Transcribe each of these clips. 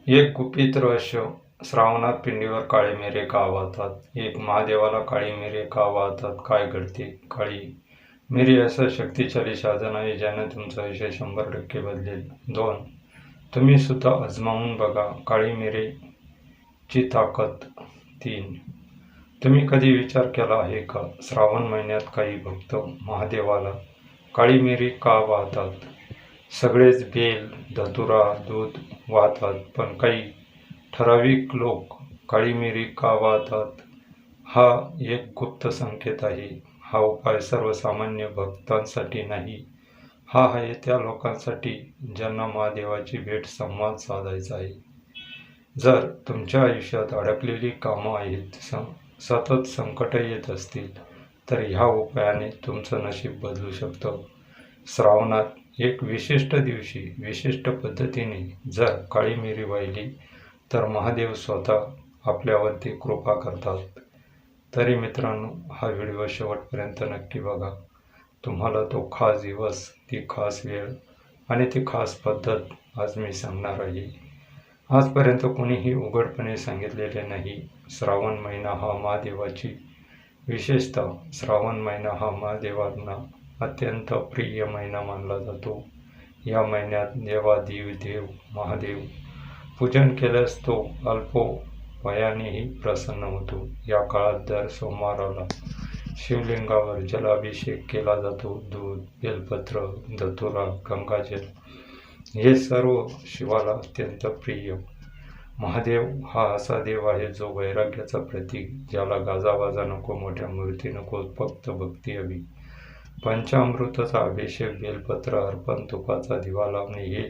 एक गुपित रहस्य. श्रावणात पिंडीवर काळे मिरे का वाहतात? एक महादेवाला काळी मिरे का वाहतात? काय घडते? काळी मिरी असं शक्तिशाली साधन आहे ज्याने तुमचं आयुष्य 100% बदलेल. 2. तुम्ही सुद्धा आजमावून बघा काळी मिरीची ताकद. 3. तुम्ही कधी विचार केला आहे का, श्रावण महिन्यात काही भक्त महादेवाला काळी मिरी का वाहतात? सगळेच बेल, धतुरा, दूध वाहतात, पण काही ठराविक लोक काळी मिरी का वाहतात? हा एक गुप्त संकेत आहे. हा उपाय सर्वसामान्य भक्तांसाठी नाही. हा आहे त्या लोकांसाठी ज्यांना महादेवाची भेट संवाद साधायचा आहे. जर तुमच्या आयुष्यात अडकलेली कामं आहेत, सतत संकट येत असतील, तर ह्या उपायाने तुमचं नशीब बदलू शकतं. श्रावणात एक विशिष्ट दिवशी विशिष्ट पद्धतीने जर काळी मिरी वाहिली तर महादेव स्वतः आपल्यावरती कृपा करतात. तरी मित्रांनो, हा व्हिडिओ शेवटपर्यंत नक्की बघा. तुम्हाला तो खास दिवस, ती खास वेळ आणि ती खास पद्धत आज मी सांगणार आहे. आजपर्यंत कोणीही उघडपणे सांगितलेले नाही. श्रावण महिना हा महादेवाची विशेषता. श्रावण महिना हा महादेवांना अत्यंत प्रिय महिना मानला जातो. या महिन्यात देवादिदेव महादेव पूजन केल्यास तो अल्पोपायानेही प्रसन्न होतो. या काळात दर सोमवाराला शिवलिंगावर जलाभिषेक केला जातो. दूध, बेलपत्र, धतुरा, गंगाजल हे सर्व शिवाला अत्यंत प्रिय. महादेव हा असा देव आहे जो वैराग्याचा प्रतीक, ज्याला गाजावाजा नको, मोठ्या मूर्ती नको, फक्त भक्ती हवी. पंचामृताचा अभिषेक, बेलपत्र अर्पण, तुपाचा दिवा लावणे हे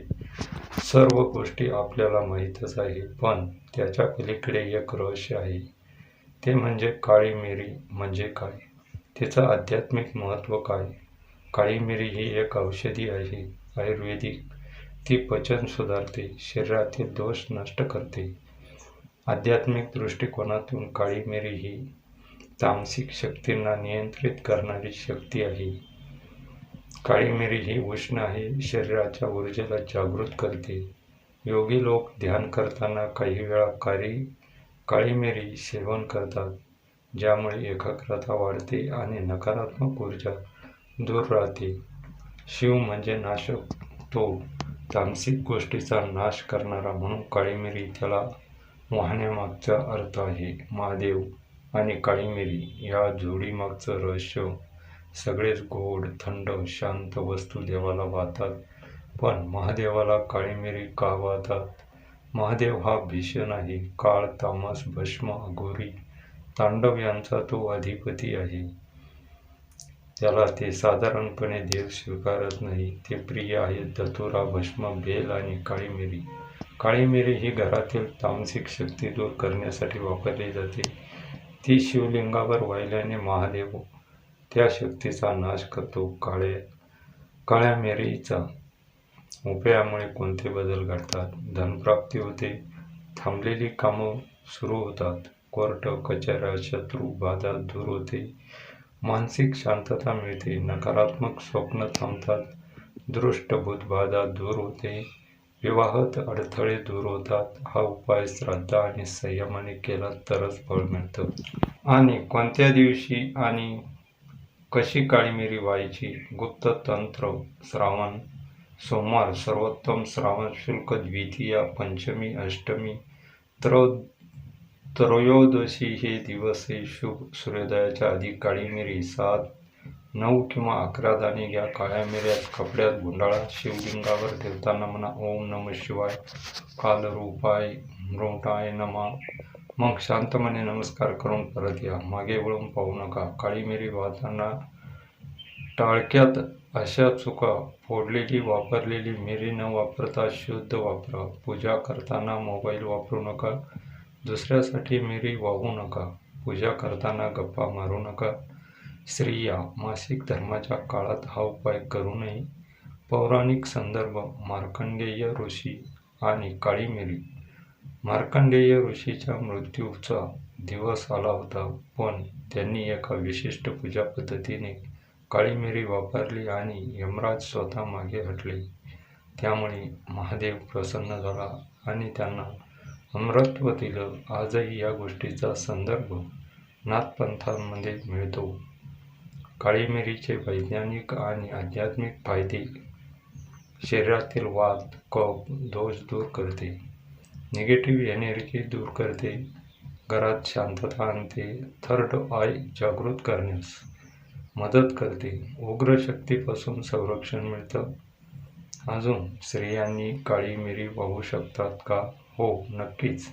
सर्व गोष्टी आपल्याला माहीतच आहे. पण त्याच्या पलीकडे एक रहस्य आहे. ते म्हणजे काळी मिरी म्हणजे काय? तिचं आध्यात्मिक महत्त्व काय? काळी मिरी ही एक औषधी आहे, आयुर्वेदिक. ती पचन सुधारते, शरीरातील दोष नष्ट करते. आध्यात्मिक दृष्टिकोनातून काळी मिरी ही तामसिक शक्तींना नियंत्रित करणारी शक्ती आहे. काळी मिरी ही उष्ण आहे, शरीराच्या ऊर्जेला जागृत करते. योगी लोक ध्यान करताना काही वेळा काळी मिरी सेवन करतात, ज्यामुळे एकाग्रता वाढते आणि नकारात्मक ऊर्जा दूर राहते. शिव म्हणजे नाशक, तो तामसिक गोष्टीचा नाश करणारा, म्हणून काळी मिरी त्याला वाहण्यामागचा अर्थ आहे. महादेव आणि काळी मिरी या जोडीमागचं रहस्य. सगळेच गोड, थंड, शांत वस्तू देवाला वाहतात, पण महादेवाला काळी मिरी का वाहतात? महादेव हा भीषण आहे. काळ, तामस, भस्म, अघोरी, तांडव यांचा तो अधिपती आहे. त्याला ते साधारणपणे देव स्वीकारत नाही. ते प्रिय आहेत धतुरा, भस्म, बेल आणि काळी मिरी. काळी मिरी ही घरातील तामसिक शक्ती दूर करण्यासाठी वापरली जाते. ती शिवलिंगावर वाहिल्याने महादेव त्या शक्तीचा नाश करतो. काळ्या मिरीचा उपायामुळे कोणते बदल घडतात? धनप्राप्ती होते, थांबलेली कामं सुरू होतात, कोर्ट कचेऱ्या, शत्रू बाधा दूर होते, मानसिक शांतता मिळते, नकारात्मक स्वप्न थांबतात, दृष्ट भूतबाधा दूर होते, विवाहात अडथळे दूर होतात. हा उपाय श्रद्धा आणि संयमाने केला तरच फळ मिळतं. आणि कोणत्या दिवशी आणि कशी काळी मिरी व्हायची? गुप्त तंत्र. श्रावण सोमवार सर्वोत्तम. श्रावण शुक्ल द्वितीया, पंचमी, अष्टमी, त्रयोदशी हे दिवस आहे शुभ. सूर्योदयाच्या आधी काळी मिरी 7, 9 किंवा 11 दाणे घ्या. काळ्या मिऱ्या कपड्यात गुंडाळा. शिवलिंगावर ठेवताना म्हणा ओम नमः शिवाय, कालरूपाय मृटाय नमः. मग शांतपणे नमस्कार करून परत या. मागे वळून पाहू नका. काळी मिरी वाहताना टाळक्यात अशा चुका. फोडलेली वापरलेली मिरी न वापरता शुद्ध वापरा. पूजा करताना मोबाईल वापरू नका. दुसऱ्यासाठी मिरी वाहू नका. पूजा करताना गप्पा मारू नका. स्त्रिया मासिक धर्माच्या काळात हा उपाय करू नये. पौराणिक संदर्भ. मार्कंडेय ऋषी आणि काळी मिरी. मार्कंडेय ऋषीच्या मृत्यूचा दिवस आला होता, पण त्यांनी एका विशिष्ट पूजा पद्धतीने काळी मिरी वापरली आणि यमराज स्वतः मागे हटले. त्यामुळे महादेव प्रसन्न झाला आणि त्यांना अमरत्व दिलं. आजही या गोष्टीचा संदर्भ नाथपंथांमध्ये मिळतो. काळी मिरीचे वैज्ञानिक आणि आध्यात्मिक फायदे: शरीरातील वात, कफ, दोष दूर करते, निगेटिव्ह एनर्जी दूर करते, घरात शांतता आणते, थर्ड आय जागृत करण्यास मदत करते, उग्र शक्तीपासून संरक्षण मिळतं. अजून स्त्रियांनी काळी मिरी वाहू शकतात का? हो, नक्कीच.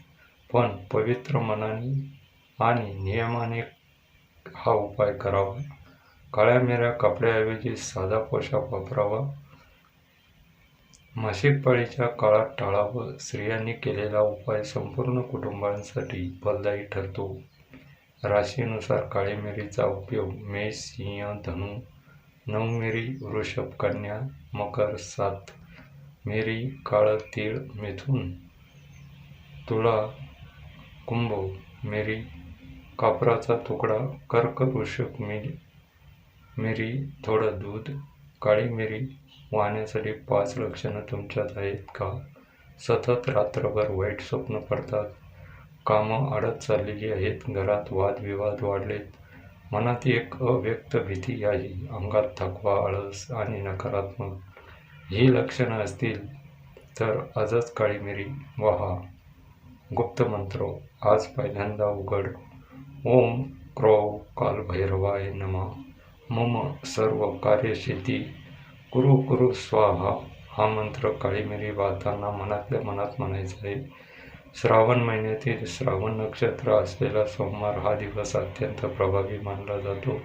पण पवित्र मनाने आणि नियमाने हा उपाय करावा. काळ्या मिऱ्या कपड्याऐवजी साधा पोशाख वापरावा. मासिक पाळीच्या काळात टाळावं. स्त्रियांनी केलेला उपाय संपूर्ण कुटुंबांसाठी फलदायी ठरतो. राशीनुसार काळी मिरीचा उपयोग: मेष, सिंह, धनु 9 मिरी, वृषभ, कन्या, मकर 7 मिरी, काळं तीळ, मिथुन, तुळा, कुंभ मिरी, कापराचा तुकडा, कर्क, वृषभ मिरी, थोडं दूध. काळी मिरी वाहण्यासाठी 5 लक्षणं तुमच्यात आहेत का? सतत रात्रभर वाईट स्वप्न पडतात, कामं अडत चाललेली आहेत, घरात वादविवाद वाढलेत, मनात एक अव्यक्त भीती आहे, अंगात थकवा, आळस आणि नकारात्मक ही लक्षणं असतील तर आजच काळी मिरी वाहा. गुप्त मंत्र: आज पहिल्यांदा उघड. ओम क्रौं कालभैरवाय नमः. मम सर्व कार्यसिद्धी कुरु कुरु स्वाहा. हा मंत्र काळी मिरी वाहताना मनातल्या मनात म्हणायचा आहे. श्रावण महिन्यातील श्रावण नक्षत्र असलेला सोमवार हा दिवस अत्यंत प्रभावी मानला जातो.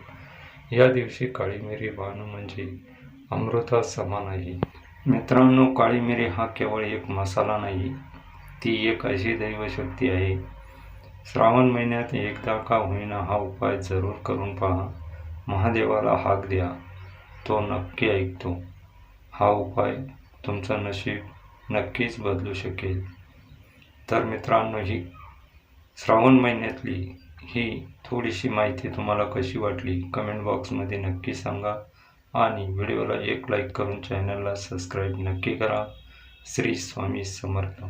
या दिवशी काळी मिरी वाहणं म्हणजे अमृता समान आहे. मित्रांनो, काळी मिरी हा केवळ एक मसाला नाही, ती एक अशी दैवशक्ती आहे. श्रावण महिन्यात एकदा का होईना हा उपाय जरूर करून पहा. महादेवाला हाक द्या, तो नक्की ऐकतो. हा उपाय तुमचं नशीब नक्कीच बदलू शकेल. तर मित्रांनो, ही श्रावण महिन्यातली ही थोडीशी माहिती तुम्हाला कशी वाटली कमेंट बॉक्समध्ये नक्की सांगा आणि व्हिडिओला एक लाईक करून चॅनलला सबस्क्राईब नक्की करा. श्री स्वामी समर्थ.